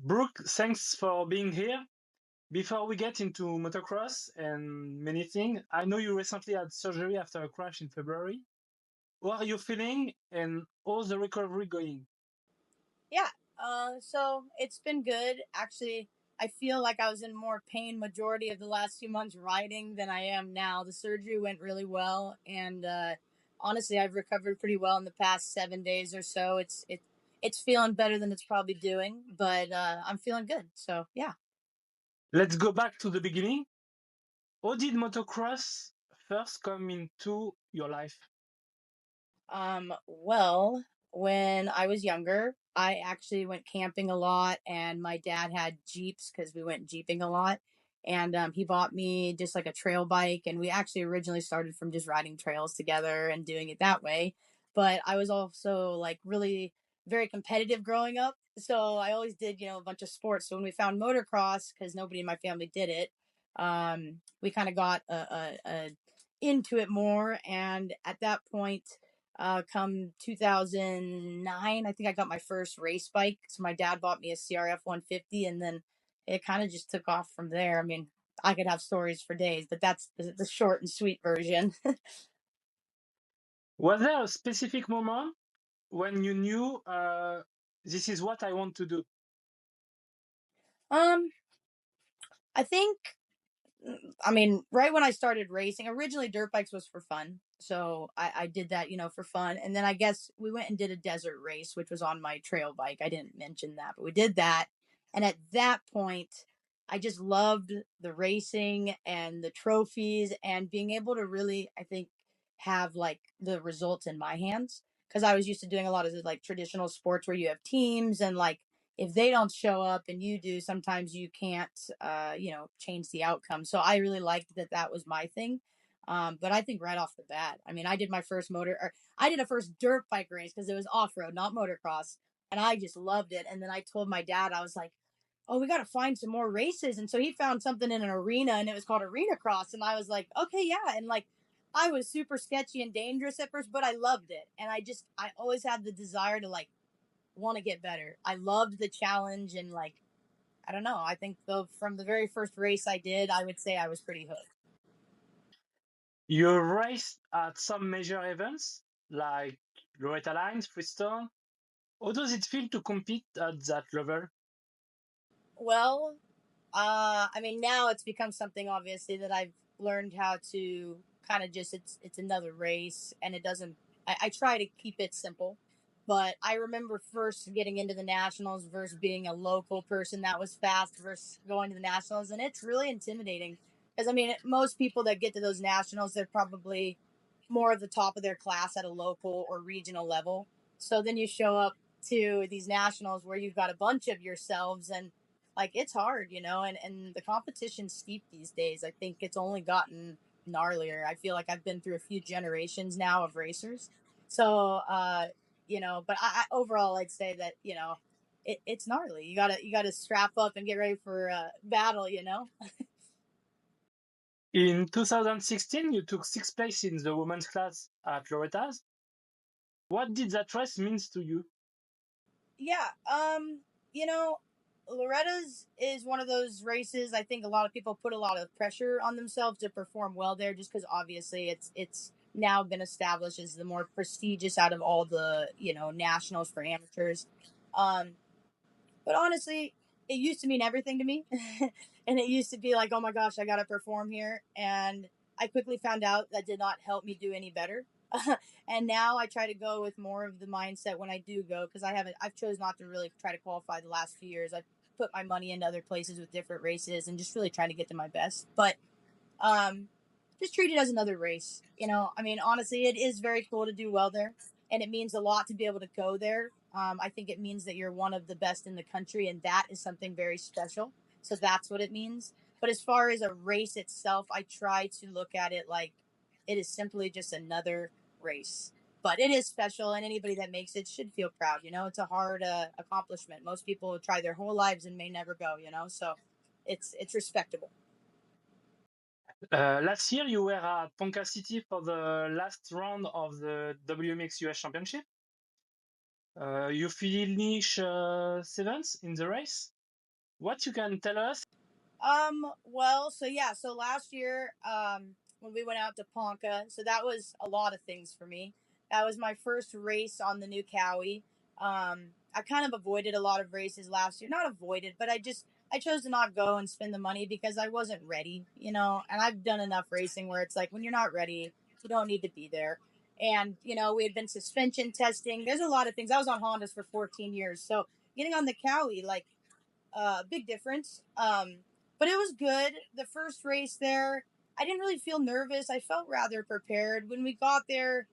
Brooke, thanks for being here. Before we get into motocross and many things, I know you recently had surgery after a crash in February. How are you feeling and how's the recovery going? Yeah. So it's been good. Actually, I feel like I was in more pain majority of the last 2 months riding than I am now. The surgery went really well, and honestly, I've recovered pretty well in the past 7 days or so. It's feeling better than it's probably doing, but I'm feeling good. So yeah. Let's go back to the beginning. How did motocross first come into your life? Well, when I was younger, I actually went camping a lot, and my dad had Jeeps because we went Jeeping a lot. And he bought me just like a trail bike, and we actually originally started from just riding trails together and doing it that way. But I was also like really very competitive growing up. So I always did, a bunch of sports. So when we found motocross, because nobody in my family did it, we kind of got into it more. And at that point, come 2009, I think I got my first race bike. So my dad bought me a CRF 150, and then it kind of just took off from there. I mean, I could have stories for days, but that's the short and sweet version. Was there a specific moment when you knew this is what I want to do? um, I think I mean, right when I started racing, originally dirt bikes was for fun. So I did that, for fun. And then I guess we went and did a desert race, which was on my trail bike. I didn't mention that, but we did that. And at that point, I just loved the racing and the trophies and being able to really, I think, have like the results in my hands. Cause I was used to doing a lot of like traditional sports where you have teams and like if they don't show up and you do, sometimes you can't, change the outcome. So I really liked that that was my thing. But I think right off the bat, I mean, I did a first dirt bike race because it was off road, not motocross. And I just loved it. And then I told my dad, I was like, oh, we got to find some more races. And so he found something in an arena and it was called Arena Cross. And I was like, okay, yeah. And like, I was super sketchy and dangerous at first, but I loved it. And I always had the desire to like want to get better. I loved the challenge and like I don't know. I think though from the very first race I did, I would say I was pretty hooked. You raced at some major events like Loretta Lyons, Freestone. How does it feel to compete at that level? Well, I mean now it's become something obviously that I've learned how to kind of just it's another race and it doesn't. I try to keep it simple. But I remember first getting into the nationals versus being a local person that was fast versus going to the nationals, and it's really intimidating. Because I mean, most people that get to those nationals, they're probably more of the top of their class at a local or regional level. So then you show up to these nationals where you've got a bunch of yourselves, and like it's hard, and the competition's steep these days. I think it's only gotten gnarlier. I feel like I've been through a few generations now of racers. So but overall I'd say that it's gnarly. You gotta strap up and get ready for battle. In 2016, you took sixth place in the women's class at Loretta's. What did that race mean to you? Yeah. You know, Loretta's is one of those races. I think a lot of people put a lot of pressure on themselves to perform well there, just because obviously it's now been established as the more prestigious out of all the nationals for amateurs. Um, but honestly, it used to mean everything to me, and it used to be like, oh my gosh, I got to perform here, and I quickly found out that did not help me do any better. And now I try to go with more of the mindset when I do go because I've chose not to really try to qualify the last few years. I've put my money into other places with different races and just really trying to get to my best. But um, just treat it as another race. I mean, honestly, it is very cool to do well there, and it means a lot to be able to go there. I think it means that you're one of the best in the country, and that is something very special. So that's what it means. But as far as a race itself, I try to look at it like it is simply just another race. But it is special, and anybody that makes it should feel proud. It's a hard accomplishment. Most people try their whole lives and may never go. So it's respectable. Last year, you were at Ponca City for the last round of the WMX US Championship. You finished seventh in the race. What you can tell us? Well, so last year, when we went out to Ponca, so that was a lot of things for me. That was my first race on the new Cowie. I kind of avoided a lot of races last year. Not avoided, but I chose to not go and spend the money because I wasn't ready, and I've done enough racing where it's like when you're not ready, you don't need to be there. And, we had been suspension testing. There's a lot of things. I was on Hondas for 14 years. So getting on the Cowie, like, big difference. But it was good. The first race there, I didn't really feel nervous. I felt rather prepared. When we got there,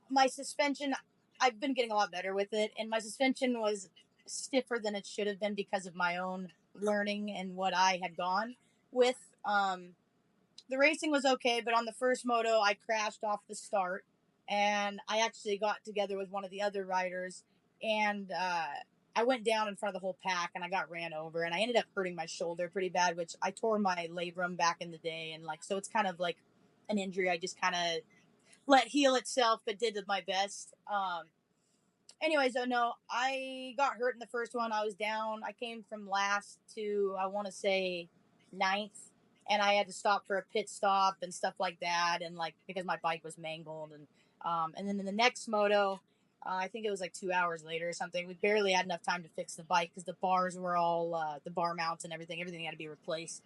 my suspension, I've been getting a lot better with it, and my suspension was stiffer than it should have been because of my own learning and what I had gone with. The racing was okay, but on the first moto, I crashed off the start, and I actually got together with one of the other riders, and I went down in front of the whole pack, and I got ran over, and I ended up hurting my shoulder pretty bad, which I tore my labrum back in the day, and so it's kind of like an injury I just kind of let heal itself, but did my best. Anyways, oh no, I got hurt in the first one. I was down. I came from last to, I want to say, ninth, and I had to stop for a pit stop and stuff like that, and because my bike was mangled, and then in the next moto, I think it was like 2 hours later or something. We barely had enough time to fix the bike because the bars were all the bar mounts and everything had to be replaced.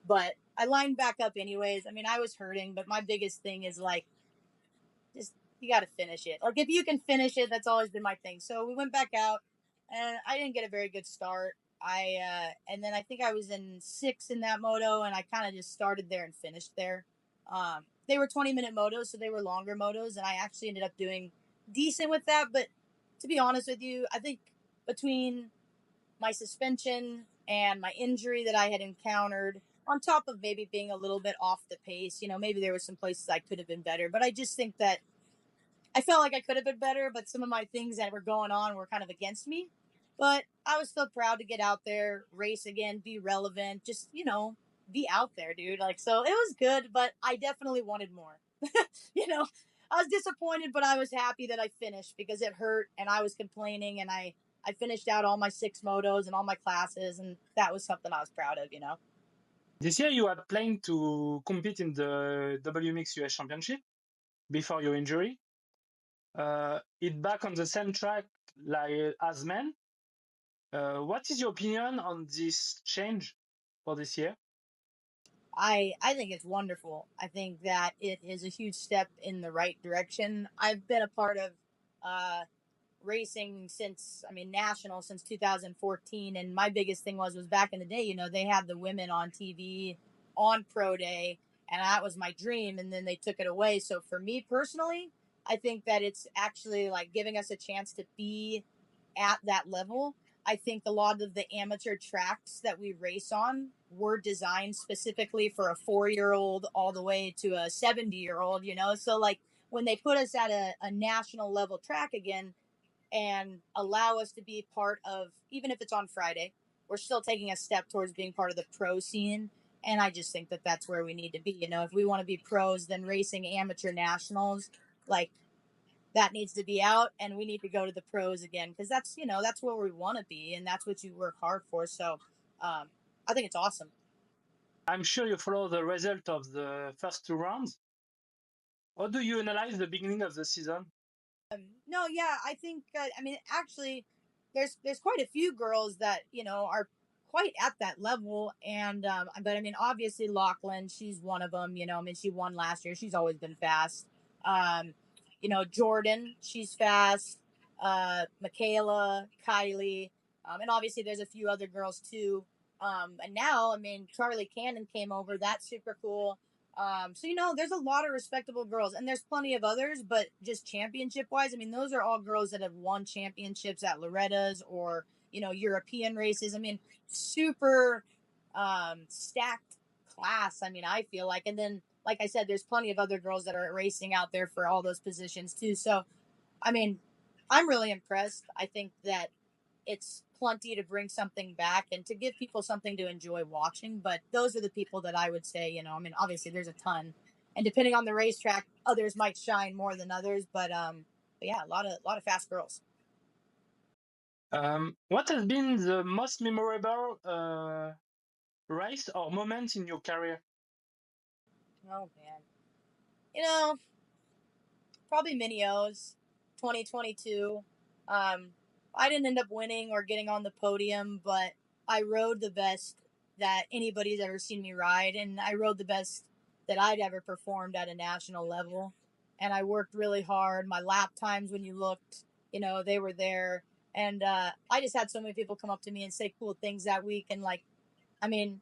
But I lined back up anyways. I mean, I was hurting, but my biggest thing is just you got to finish it. Like if you can finish it, that's always been my thing. So we went back out, and I didn't get a very good start. And then I think I was in sixth in that moto, and I kind of just started there and finished there. They were 20-minute motos, so they were longer motos, and I actually ended up doing decent with that. But to be honest with you, I think between my suspension and my injury that I had encountered, on top of maybe being a little bit off the pace, maybe there were some places I could have been better. But I just think that I felt like I could have been better, but some of my things that were going on were kind of against me. But I was still proud to get out there, race again, be relevant, just, be out there, dude. So it was good, but I definitely wanted more. you know, I was disappointed, but I was happy that I finished because it hurt and I was complaining, and I finished out all my 6 motos and all my classes, and that was something I was proud of. This year you had planned to compete in the WMX US Championship before your injury. It back on the same track like as men. What is your opinion on this change for this year? I think it's wonderful. I think that it is a huge step in the right direction. I've been a part of uh, racing since, national since 2014, and my biggest thing was back in the day. They had the women on TV on Pro Day, and that was my dream. And then they took it away. So for me personally, I think that it's actually like giving us a chance to be at that level. I think a lot of the amateur tracks that we race on were designed specifically for a 4-year old all the way to a 70-year old. So when they put us at a national level track again and allow us to be part of, even if it's on Friday, we're still taking a step towards being part of the pro scene. And I just think that that's where we need to be. If we want to be pros, then racing amateur nationals, like that needs to be out, and we need to go to the pros again, because that's where we want to be, and that's what you work hard for. So I think it's awesome. I'm sure you follow the result of the first 2 rounds. How do you analyze the beginning of the season? No, yeah, I think actually, there's quite a few girls that are quite at that level, and but obviously Lachlan, she's one of them. She won last year. She's always been fast. Um, Jordan, she's fast. Michaela, Kylie, and obviously there's a few other girls too. And now, Charlie Cannon came over. That's super cool. So there's a lot of respectable girls, and there's plenty of others, but just championship wise, those are all girls that have won championships at Loretta's or European races. Super stacked class. I feel like, and then like I said, there's plenty of other girls that are racing out there for all those positions too. So, I'm really impressed. I think that it's plenty to bring something back and to give people something to enjoy watching. But those are the people that I would say, obviously there's a ton, and depending on the racetrack, others might shine more than others. But yeah, a lot of fast girls. What has been the most memorable race or moment in your career? Oh man, you know, probably Mini-O's 2022. Um, I didn't end up winning or getting on the podium, but I rode the best that anybody's ever seen me ride, and I rode the best that I'd ever performed at a national level. And I worked really hard. My lap times, when you looked, they were there. And I just had so many people come up to me and say cool things that week. And like, I mean,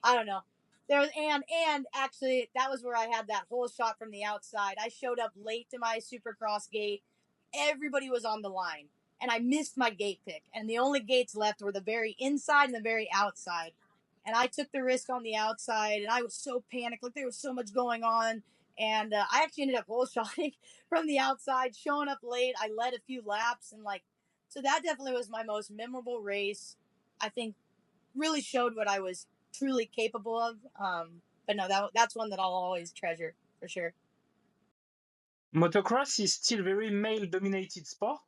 I don't know. There was and actually that was where I had that whole shot from the outside. I showed up late to my Supercross gate. Everybody was on the line, and I missed my gate pick. And the only gates left were the very inside and the very outside. And I took the risk on the outside, and I was so panicked. Like there was so much going on, and I actually ended up whole shotting from the outside, showing up late. I led a few laps, and like, so that definitely was my most memorable race. I think really showed what I was truly capable of. But no, that's one that I'll always treasure for sure. Motocross is still very male-dominated sport.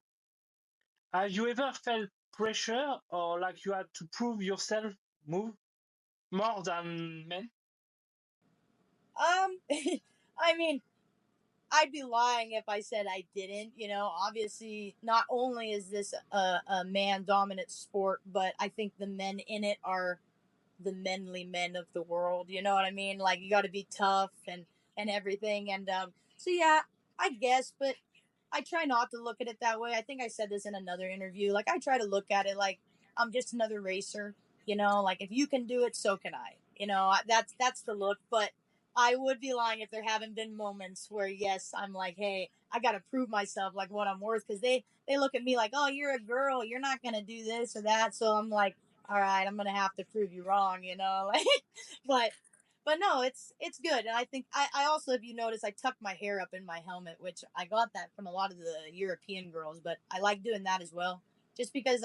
Have you ever felt pressure or like you had to prove yourself move more than men? I mean, I'd be lying if I said I didn't. Obviously, not only is this a man dominant sport, but I think the men in it are the manly men of the world. You know what I mean? Like you got to be tough and everything. And so yeah, I guess, but I try not to look at it that way. I think I said this in another interview. Like I try to look at it like I'm just another racer. Like if you can do it, so can I. That's the look. But I would be lying if there haven't been moments where yes, I'm like, hey, I got to prove myself, like what I'm worth, because they look at me like, oh, you're a girl, you're not gonna do this or that. So I'm like, all right, I'm gonna have to prove you wrong. Like, but no, it's good. And I think I also, if you notice, I tuck my hair up in my helmet, which I got that from a lot of the European girls, but I like doing that as well. Just because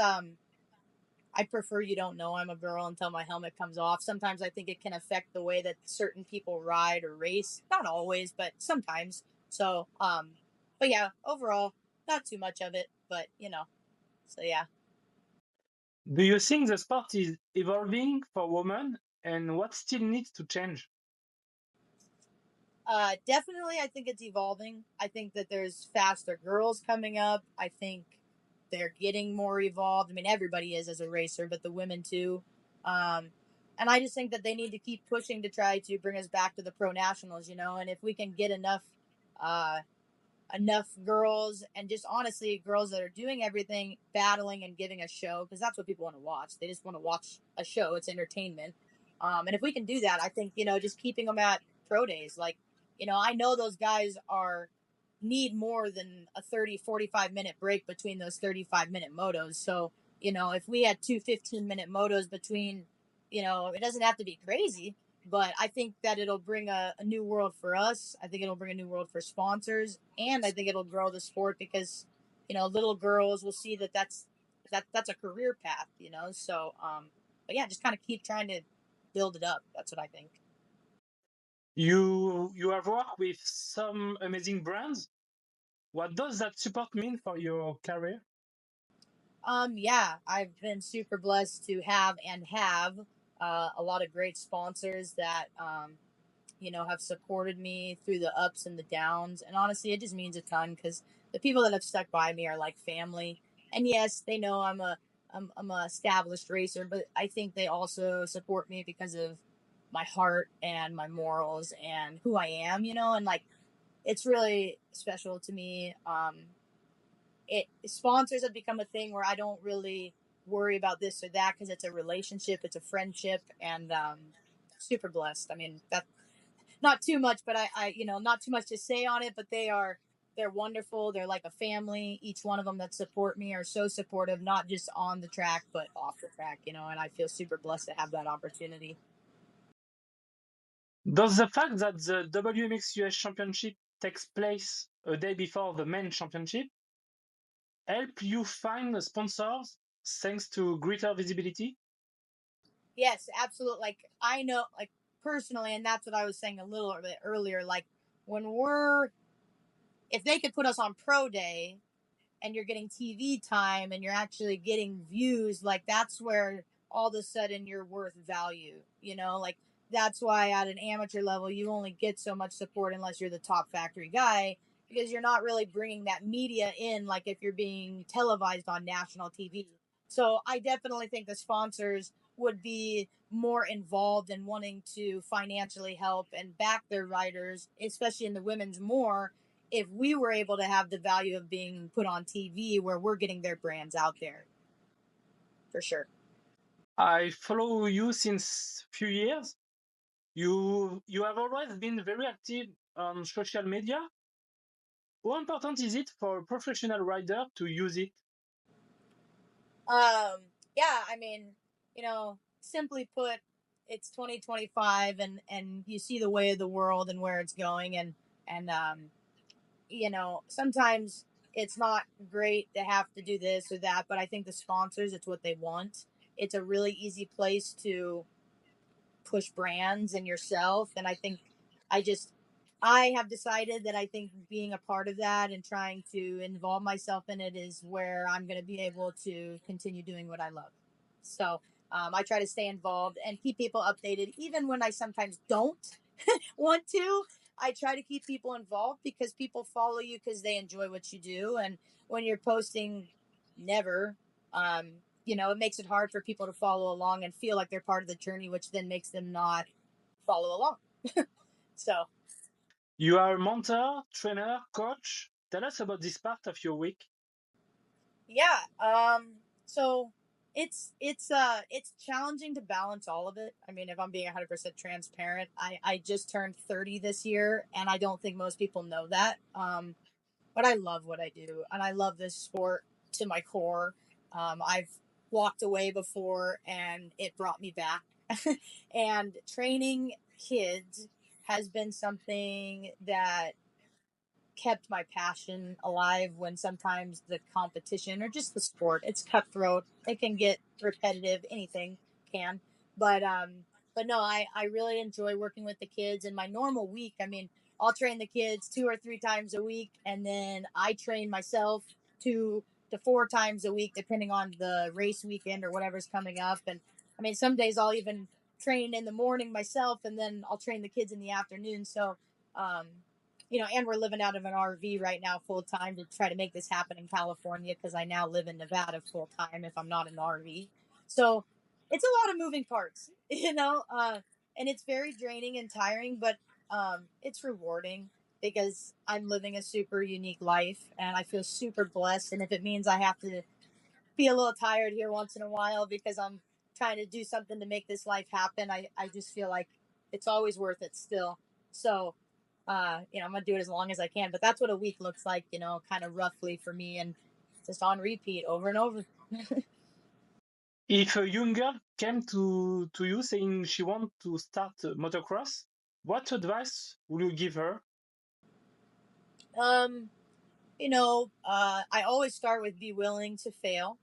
I prefer you don't know I'm a girl until my helmet comes off. Sometimes I think it can affect the way that certain people ride or race. Not always, but sometimes. So but yeah, overall, not too much of it, but so yeah. Do you think the sport is evolving for women and what still needs to change? Definitely, I think it's evolving. I think that there's faster girls coming up. I think they're getting more evolved. I mean, everybody is as a racer, but the women too. Um, and I just think that they need to keep pushing to try to bring us back to the pro nationals, and if we can get uh, enough girls and just honestly girls that are doing everything, battling and giving a show, because that's what people want to watch. They just want to watch a show. It's entertainment. And if we can do that, I think, just keeping them at pro days, like, I know those guys need more than a 30-45 minute break between those 35-minute motos. So, if we had two 15-minute motos between, it doesn't have to be crazy, but I think that it'll bring a new world for us. I think it'll bring a new world for sponsors, and I think it'll grow the sport because, little girls will see that that's a career path. So, but yeah, just kind of keep trying to build it up. That's what I think. You have worked with some amazing brands. What does that support mean for your career? Yeah, I've been super blessed to have a lot of great sponsors that have supported me through the ups and the downs. And honestly, it just means a ton because the people that have stuck by me are like family. And yes, they know I'm a established racer, but I think they also support me because of my heart and my morals and who I am, and like it's really special to me. It sponsors have become a thing where I don't really worry about this or that because it's a relationship, it's a friendship, and super blessed. I mean, that not too much, but not too much to say on it, but they're wonderful. They're like a family. Each one of them that support me are so supportive, not just on the track, but off the track, and I feel super blessed to have that opportunity. Does the fact that the WMX US Championship takes place a day before the main championship help you find sponsors thanks to greater visibility? Yes, absolutely. Like I know, like personally, and that's what I was saying a little bit earlier. Like when if they could put us on pro day and you're getting TV time and you're actually getting views, like that's where all of a sudden you're worth value, like that's why at an amateur level you only get so much support unless you're the top factory guy, because you're not really bringing that media in like if you're being televised on national TV. So I definitely think the sponsors would be more involved in wanting to financially help and back their riders, especially in the women's more, if we were able to have the value of being put on TV where we're getting their brands out there. For sure. I follow you since few years. You have always been very active on social media. How important is it for a professional rider to use it? Yeah, I mean, simply put, it's 2025 and you see the way of the world and where it's going, and sometimes it's not great to have to do this or that, but I think the sponsors, it's what they want. It's a really easy place to push brands and yourself, and I have decided that I think being a part of that and trying to involve myself in it is where I'm going to be able to continue doing what I love. So I try to stay involved and keep people updated, even when I sometimes don't want to. I try to keep people involved because people follow you because they enjoy what you do. And when you're posting never, it makes it hard for people to follow along and feel like they're part of the journey, which then makes them not follow along. So You are a mentor, trainer, coach. Tell us about this part of your week. yeah, so it's challenging to balance all of it. I mean, if I'm being 100% transparent, I just turned 30 this year, and I don't think most people know that. But I love what I do, and I love this sport to my core. I've walked away before, and it brought me back. And training kids has been something that kept my passion alive when sometimes the competition or just the sport, it's cutthroat, it can get repetitive, anything can. But no, I really enjoy working with the kids. In my normal week, I mean, I'll train the kids 2 or 3 times a week, and then I train myself 2 to 4 times a week depending on the race weekend or whatever's coming up. And I mean, some days I'll even train in the morning myself, and then I'll train the kids in the afternoon. So um and we're living out of an RV right now full time to try to make this happen in California, because I now live in Nevada full time if I'm not in an RV. So it's a lot of moving parts, and it's very draining and tiring, but it's rewarding because I'm living a super unique life and I feel super blessed. And if it means I have to be a little tired here once in a while because I'm trying to do something to make this life happen, I just feel like it's always worth it still. So I'm gonna do it as long as I can. But that's what a week looks like, kind of roughly for me, and just on repeat over and over. If a young girl came to you saying she wants to start motocross, what advice would you give her? um, I always start with be willing to fail.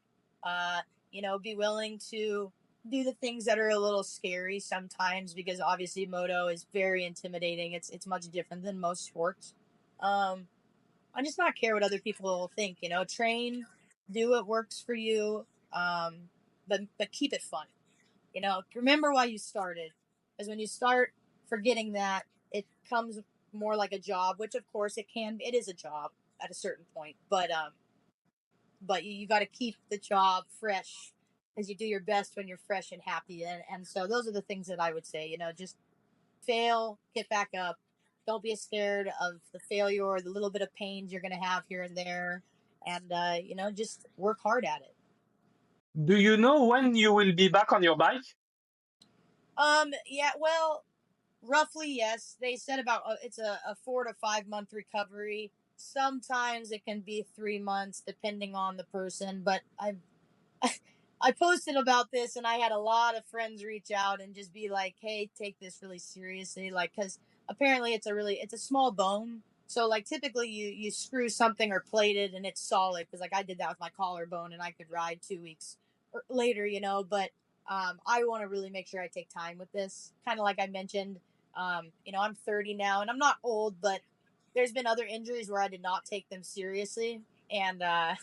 Be willing to do the things that are a little scary sometimes, because obviously moto is very intimidating. It's much different than most sports. Um, I just not care what other people think. Train, do what works for you, but keep it fun. Remember why you started, because when you start forgetting that, it comes more like a job, which of course it is a job at a certain point, but you got to keep the job fresh, because you do your best when you're fresh and happy. And so those are the things that I would say. Just fail, get back up. Don't be scared of the failure or the little bit of pains you're going to have here and there, and just work hard at it. Do you know when you will be back on your bike? Yeah, well, roughly, yes. They said about it's a 4 to 5 month recovery. Sometimes it can be 3 months depending on the person, but I posted about this, and I had a lot of friends reach out and just be like, "Hey, take this really seriously," like, because apparently it's a small bone. So like typically you screw something or plate it and it's solid, because like I did that with my collarbone and I could ride 2 weeks later, But I want to really make sure I take time with this. Kind of like I mentioned, I'm 30 now and I'm not old, but there's been other injuries where I did not take them seriously, and I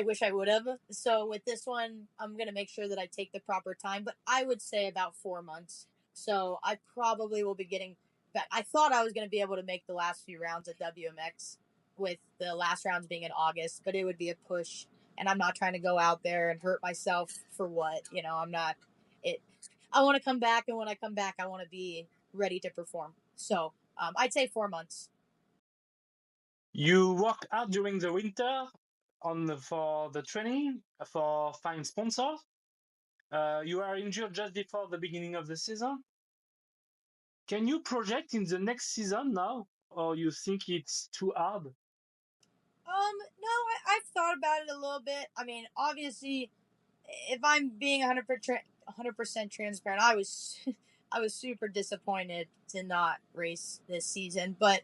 wish I would have. So with this one, I'm gonna make sure that I take the proper time, but I would say about 4 months. So I probably will be getting back. I thought I was gonna be able to make the last few rounds at WMX, with the last rounds being in August, but it would be a push, and I'm not trying to go out there and hurt myself for what, I'm not. It. I want to come back, and when I come back, I want to be ready to perform. So I'd say 4 months. You work out during the winter for the training for find sponsors. You are injured just before the beginning of the season. Can you project in the next season now, or you think it's too hard? No, I've thought about it a little bit. I mean, obviously, if I'm being 100% transparent, I was I was super disappointed to not race this season. But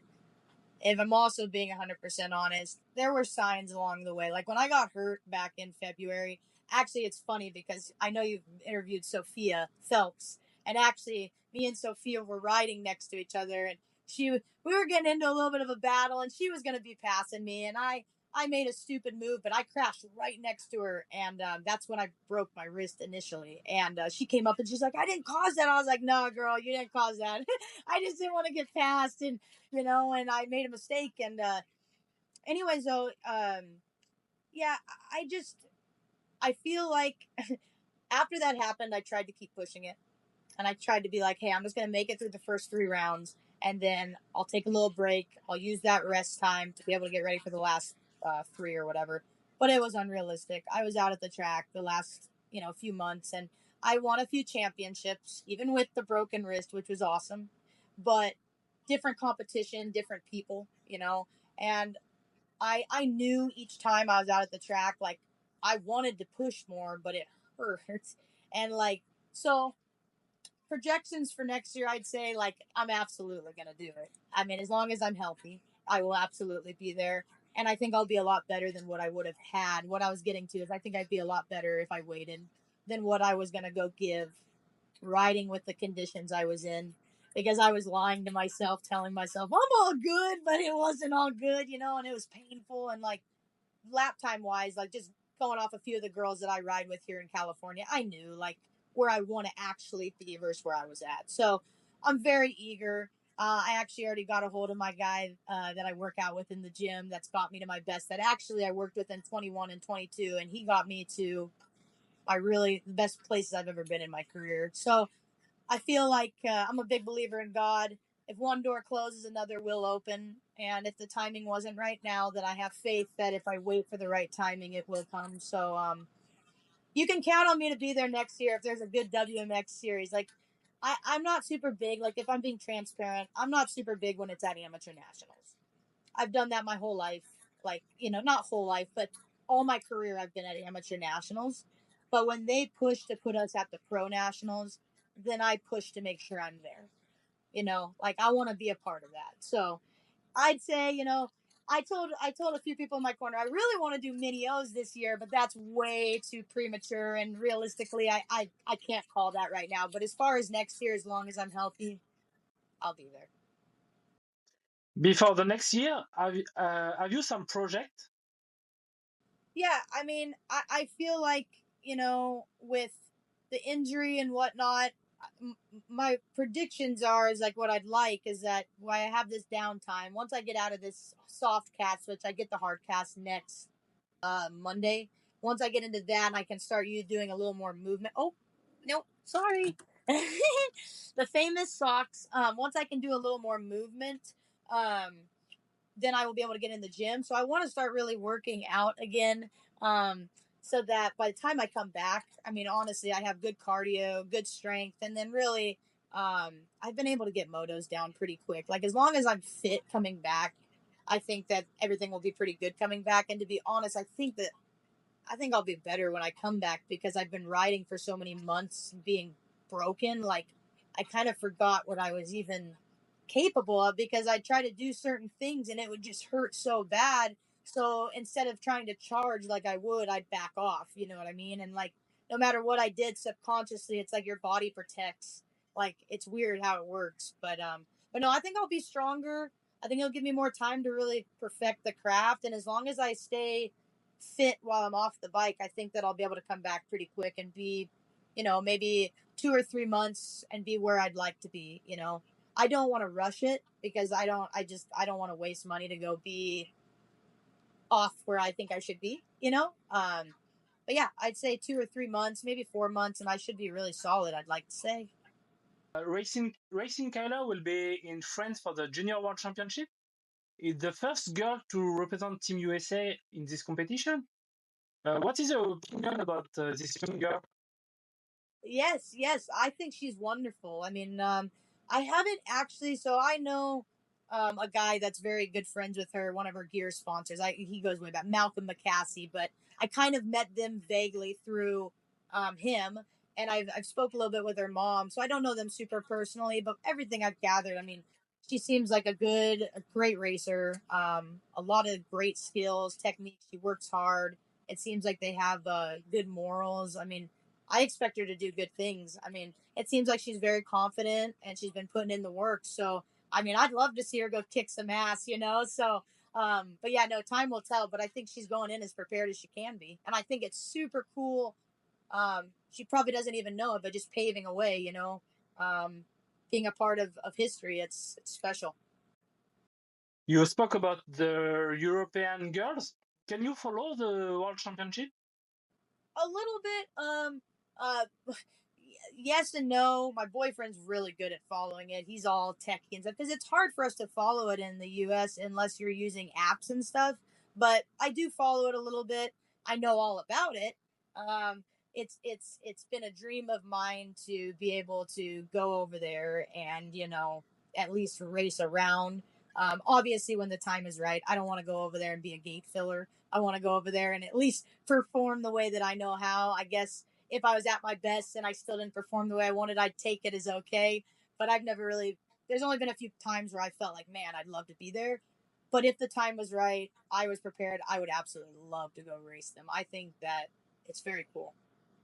if I'm also being 100% honest, there were signs along the way. Like when I got hurt back in February, actually, it's funny because I know you've interviewed Sophia Phelps, and actually, me and Sophia were riding next to each other, and we were getting into a little bit of a battle, and she was going to be passing me, and I made a stupid move, but I crashed right next to her, and that's when I broke my wrist initially. And she came up and she's like, "I didn't cause that." I was like, "No, girl, you didn't cause that. I just didn't want to get passed, and and I made a mistake." And anyway, so yeah, I feel like after that happened, I tried to keep pushing it, and I tried to be like, "Hey, I'm just gonna make it through the first 3 rounds, and then I'll take a little break. I'll use that rest time to be able to get ready for the last three or whatever." But it was unrealistic. I was out at the track the last few months, and I won a few championships, even with the broken wrist, which was awesome. But different competition, different people, and I knew each time I was out at the track, like I wanted to push more, but it hurts. And like so projections for next year, I'd say like I'm absolutely gonna do it. I mean, as long as I'm healthy, I will absolutely be there. And I think I'll be a lot better than what I would have had. What I was getting to is I think I'd be a lot better if I waited than what I was gonna go give riding with the conditions I was in. Because I was lying to myself, telling myself I'm all good, but it wasn't all good, and it was painful. And like lap time wise, like just going off a few of the girls that I ride with here in California, I knew like where I want to actually be versus where I was at. So I'm very eager. I actually already got a hold of my guy that I work out with in the gym that's got me to my best that actually I worked with in 21 and 22, and he got me to my really the best places I've ever been in my career. So I feel like I'm a big believer in God. If one door closes, another will open. And if the timing wasn't right now, then I have faith that if I wait for the right timing, it will come. So you can count on me to be there next year if there's a good WMX series. Like, I'm not super big. Like, if I'm being transparent, I'm not super big when it's at amateur nationals. I've done that my whole life. Like, not whole life, but all my career I've been at amateur nationals. But when they push to put us at the pro nationals, then I push to make sure I'm there. Like I want to be a part of that. So I'd say, I told a few people in my corner I really want to do mini O's this year, but that's way too premature. And realistically, I can't call that right now. But as far as next year, as long as I'm healthy, I'll be there. Before the next year, have you some project? Yeah, I mean, I feel like, with the injury and whatnot, my predictions are is like what I'd like is that while I have this downtime, once I get out of this soft cast, which I get the hard cast next Monday, once I get into that, I can start you doing a little more movement. Oh, no, sorry. The famous socks. Once I can do a little more movement, um, then I will be able to get in the gym. So I want to start really working out again. So that by the time I come back, I mean, honestly, I have good cardio, good strength, and then really, I've been able to get motos down pretty quick. Like as long as I'm fit coming back, I think that everything will be pretty good coming back. And to be honest, I think I'll be better when I come back because I've been riding for so many months being broken. Like I kind of forgot what I was even capable of because I try to do certain things and it would just hurt so bad. So instead of trying to charge like I would, I'd back off. You know what I mean? And like no matter what I did subconsciously, it's like your body protects. Like it's weird how it works, but no, I think I'll be stronger. I think it'll give me more time to really perfect the craft. And as long as I stay fit while I'm off the bike, I think that I'll be able to come back pretty quick and be, maybe 2 or 3 months and be where I'd like to be. I don't want to rush it because I don't want to waste money to go be off where I think I should be. But yeah, I'd say 2 or 3 months, maybe 4 months, and I should be really solid. I'd like to say. Racing Kyla will be in France for the Junior World Championship. Is the first girl to represent Team USA in this competition. What is your opinion about this young girl? Yes, yes, I think she's wonderful. I mean, I haven't actually, so I know a guy that's very good friends with her, one of her gear sponsors. He goes way back, Malcolm McCaskey, but I kind of met them vaguely through him, and I've spoke a little bit with her mom, so I don't know them super personally, but everything I've gathered, I mean, she seems like a great racer. A lot of great skills, technique. She works hard. It seems like they have good morals. I mean, I expect her to do good things. I mean, it seems like she's very confident and she's been putting in the work. So, I mean, I'd love to see her go kick some ass. So, but yeah, no, time will tell. But I think she's going in as prepared as she can be. And I think it's super cool. She probably doesn't even know it, but just paving a way, being a part of history, it's special. You spoke about the European girls. Can you follow the World Championship? A little bit. Yes and no. My boyfriend's really good at following it. He's all techie and stuff because it's hard for us to follow it in the U.S. unless you're using apps and stuff. But I do follow it a little bit. I know all about it. Um, it's been a dream of mine to be able to go over there and at least race around. Obviously, when the time is right, I don't want to go over there and be a gate filler. I want to go over there and at least perform the way that I know how. I guess if I was at my best and I still didn't perform the way I wanted, I'd take it as okay. But I've never really, there's only been a few times where I felt like, man, I'd love to be there. But if the time was right, I was prepared, I would absolutely love to go race them. I think that it's very cool.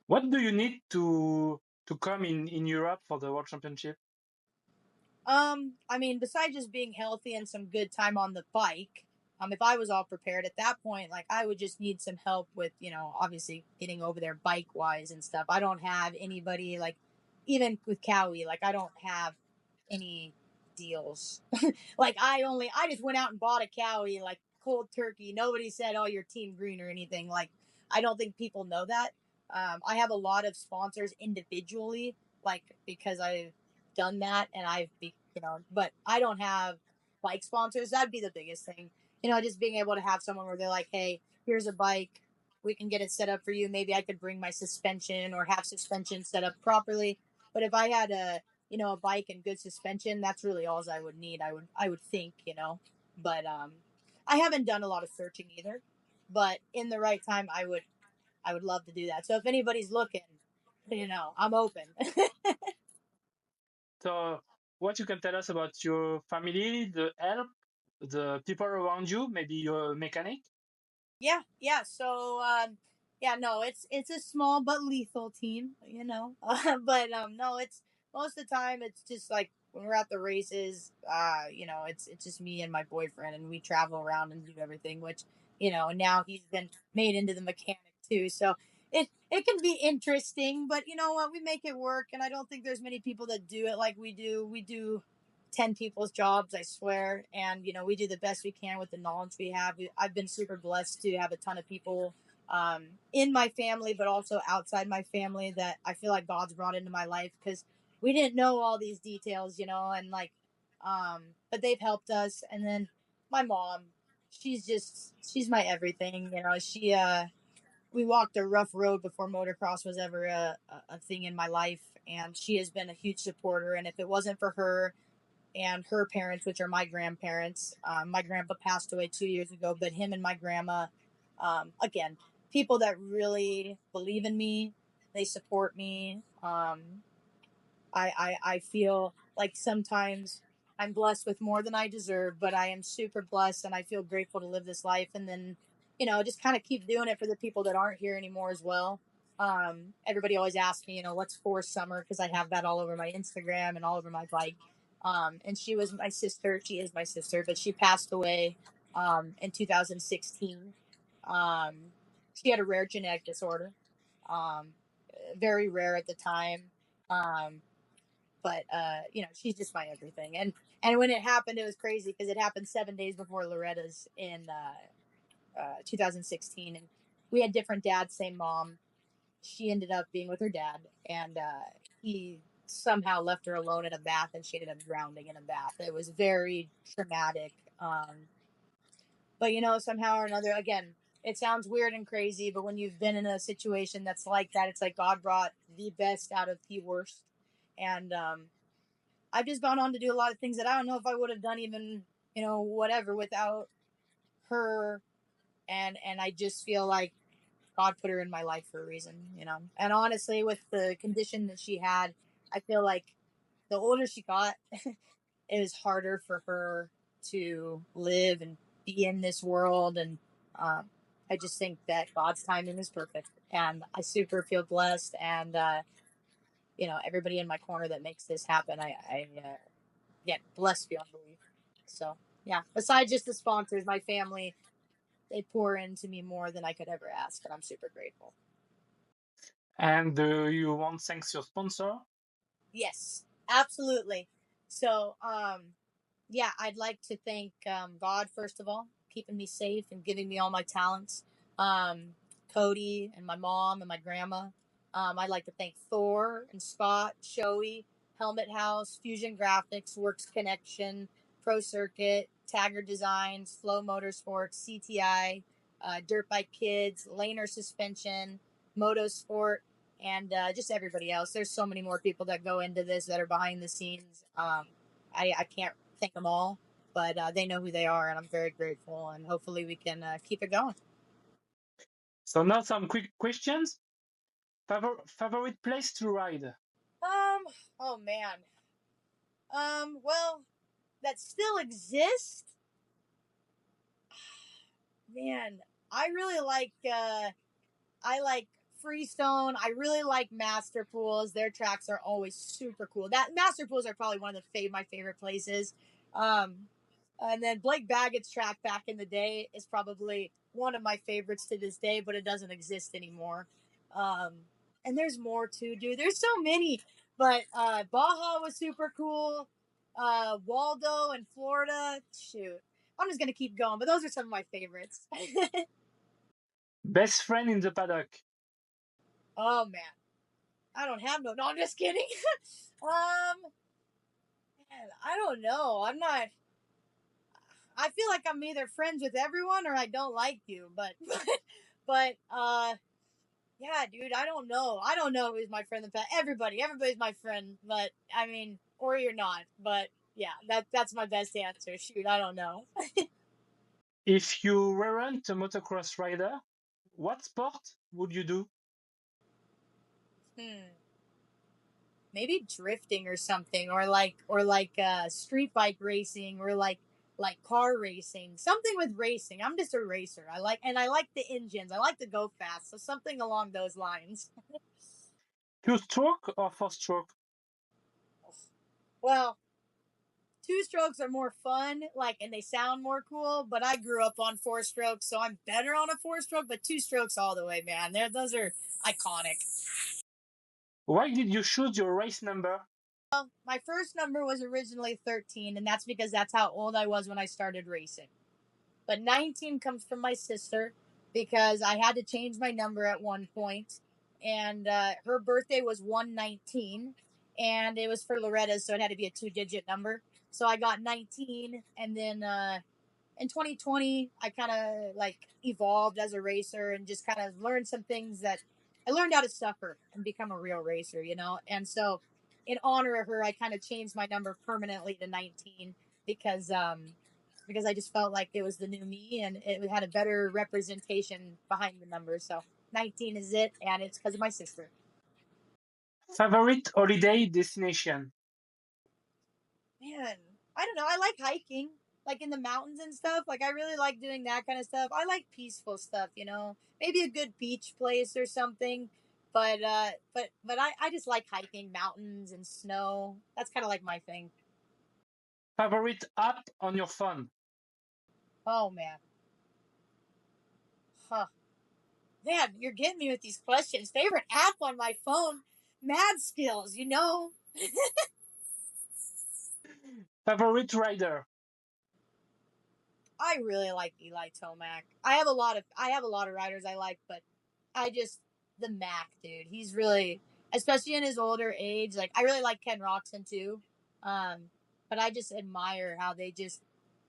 What do you need to come in Europe for the World Championship? I mean, besides just being healthy and some good time on the bike, if I was all prepared at that point, like I would just need some help with, obviously getting over there bike wise and stuff. I don't have anybody like, even with Cowie, like I don't have any deals. Like I just went out and bought a Cowie like cold turkey. Nobody said, "Oh, you're Team Green" or anything. Like I don't think people know that. I have a lot of sponsors individually, like because I've done that and but I don't have bike sponsors. That'd be the biggest thing. Just being able to have someone where they're like, "Hey, here's a bike. We can get it set up for you. Maybe I could bring my suspension or have suspension set up properly." But if I had a bike and good suspension, that's really all I would need. I would think. But I haven't done a lot of searching either. But in the right time, I would love to do that. So if anybody's looking, I'm open. So, what you can tell us about your family, the help, the people around you, maybe your mechanic? Yeah. So, yeah, no, it's a small but lethal team. But no, it's most of the time it's just like when we're at the races, it's just me and my boyfriend, and we travel around and do everything. Which now he's been made into the mechanic too, so it can be interesting. But you know what, we make it work, and I don't think there's many people that do it like we do. We do 10 people's jobs, I swear. And, we do the best we can with the knowledge we have. I've been super blessed to have a ton of people in my family, but also outside my family that I feel like God's brought into my life because we didn't know all these details, and like, but they've helped us. And then my mom, she's my everything. We walked a rough road before motocross was ever a thing in my life. And she has been a huge supporter. And if it wasn't for her, and her parents, which are my grandparents. My grandpa passed away 2 years ago, but him and my grandma, again, people that really believe in me, they support me. I feel like sometimes I'm blessed with more than I deserve, but I am super blessed and I feel grateful to live this life. And then, just kind of keep doing it for the people that aren't here anymore as well. Everybody always asks me, what's for summer? Because I have that all over my Instagram and all over my bike. And she was my sister. She is my sister, but she passed away in 2016. Um, she had a rare genetic disorder, um, very rare at the time. Um, but she's just my everything. And when it happened, it was crazy because it happened 7 days before Loretta's in 2016, and we had different dads, same mom. She ended up being with her dad, and he somehow left her alone in a bath, and she ended up drowning in a bath. It was very traumatic. But somehow or another, again, it sounds weird and crazy, but when you've been in a situation that's like that, it's like God brought the best out of the worst. And I've just gone on to do a lot of things that I don't know if I would have done, even whatever, without her. And I just feel like God put her in my life for a reason. And honestly, with the condition that she had, I feel like the older she got, it was harder for her to live and be in this world. And um, I just think that God's timing is perfect. And I super feel blessed. And, everybody in my corner that makes this happen, I get blessed beyond belief. So, yeah, besides just the sponsors, my family, they pour into me more than I could ever ask. And I'm super grateful. And do you want thanks your sponsor? Yes, absolutely. So, yeah, I'd like to thank God, first of all, keeping me safe and giving me all my talents. Um, Cody and my mom and my grandma. I'd like to thank Thor and Scott, Shoei, Helmet House, Fusion Graphics, Works Connection, Pro Circuit, Tagger Designs, Flow Motorsports, CTI, Dirt Bike Kids, Laner Suspension, Motosport, and just everybody else. There's so many more people that go into this that are behind the scenes. I can't thank them all, but they know who they are, and I'm very grateful. And hopefully, we can keep it going. So now some quick questions. Favorite place to ride? Oh man. Well, that still exists. Man, I really like. I like Freestone. I really like Master Pools. Their tracks are always super cool. That Master Pools are probably one of my favorite places. Um, And then Blake Baggett's track back in the day is probably one of my favorites to this day, but it doesn't exist anymore. Um, and there's more too, dude. There's so many. But Baja was super cool. Waldo in Florida. Shoot. I'm just going to keep going, but those are some of my favorites. Best friend in the paddock? Oh, man. I don't have no. No, I'm just kidding. Man, I don't know. I'm not. I feel like I'm either friends with everyone or I don't like you, but but yeah, dude, I don't know. I don't know who's my friend. Everybody's my friend, but I mean, or you're not. But yeah, that's my best answer. Shoot, I don't know. If you weren't a motocross rider, what sport would you do? Hmm. Maybe drifting or something, or like street bike racing, or like car racing, something with racing. I'm just a racer. I like the engines. I like to go fast, so something along those lines. Two stroke or four stroke? Well, two strokes are more fun, and they sound more cool. But I grew up on four strokes, so I'm better on a four stroke. But two strokes all the way, man. Those are iconic. Why did you choose your race number? My first number was originally 13, and that's because that's how old I was when I started racing. But 19 comes from my sister because I had to change my number at one point, and her birthday was 119, and it was for Loretta's, so it had to be a two-digit number. So I got 19, and then in 2020, I kind of evolved as a racer and just kind of learned some things that I learned how to suffer and become a real racer. And so, in honor of her, I kind of changed my number permanently to 19 because I just felt like it was the new me and it had a better representation behind the number. So 19 is it, and it's because of my sister. Favorite holiday destination? Man, I don't know. I like hiking, like in the mountains and stuff. Like I really like doing that kind of stuff. I like peaceful stuff. Maybe a good beach place or something. But I just like hiking mountains and snow. That's kind of like my thing. Favorite app on your phone? Oh man. Huh. Man, you're getting me with these questions. Favorite app on my phone? Mad Skills, you know? Favorite rider? I really like Eli Tomac. I have a lot of riders I like, but I just the Mac dude. He's really, especially in his older age. Like I really like Ken Roxon too, but I just admire how they just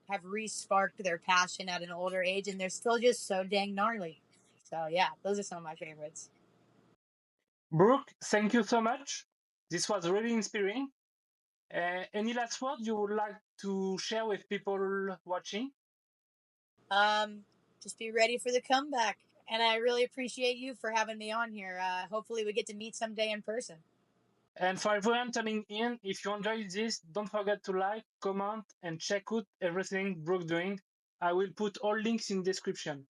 have re-sparked their passion at an older age, and they're still just so dang gnarly. So yeah, those are some of my favorites. Brooke, thank you so much. This was really inspiring. Any last word you would like to share with people watching? Um, just be ready for the comeback, and I really appreciate you for having me on here. Hopefully, we get to meet someday in person. And for everyone tuning in, if you enjoyed this, don't forget to like, comment, and check out everything Brooke doing. I will put all links in description.